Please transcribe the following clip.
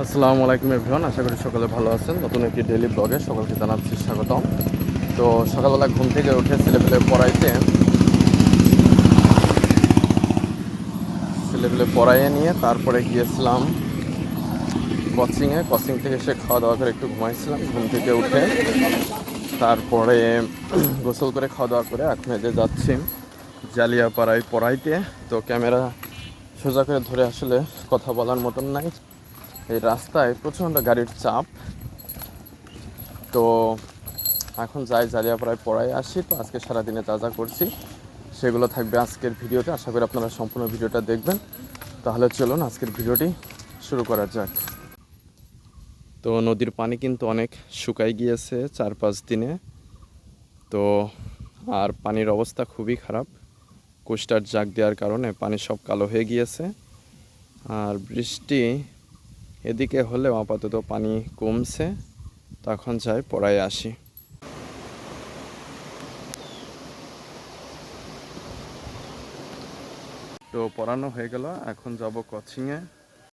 আসসালামু আলাইকুম এভরিওয়ান, আশা করি সকলে ভালো আছেন। নতুন একটি ডেইলি ব্লগে সকলকে জানাচ্ছি স্বাগতম। তো সকালবেলা ঘুম থেকে উঠে ছেলেপেলে পড়াইয়ে নিয়ে তারপরে গিয়েছিলাম কোচিং থেকে এসে খাওয়া দাওয়া করে একটু ঘুমাইছিলাম। ঘুম থেকে উঠে তারপরে গোসল করে খাওয়া দাওয়া করে এখন যে যাচ্ছি জালিয়াপাড়ায় পড়াইতে। তো ক্যামেরা সোজা করে ধরে আসলে কথা বলার মতন নাই, এই রাস্তায় প্রচণ্ড গাড়ির চাপ। তো এখন যাই জালিয়াপাড়ায় পড়ায় আসি। তো আজকে সারাদিনে যা যা করছি সেগুলো থাকবে আজকের ভিডিওতে। আশা করি আপনারা সম্পূর্ণ ভিডিওটা দেখবেন। তাহলে চলুন আজকের ভিডিওটি শুরু করা যাক। তো নদীর পানি কিন্তু অনেক শুকাই গিয়েছে 4-5 দিনে। তো আর পানির অবস্থা খুবই খারাপ, কোস্টার জাগ দেওয়ার কারণে পানি সব কালো হয়ে গিয়েছে। আর বৃষ্টি এদিকে হলেও আপাতত পানি কমছে। তখন যাই পড়ায় আসি। তো পড়ানো হয়ে গেল, এখন যাব কোচিংয়ে।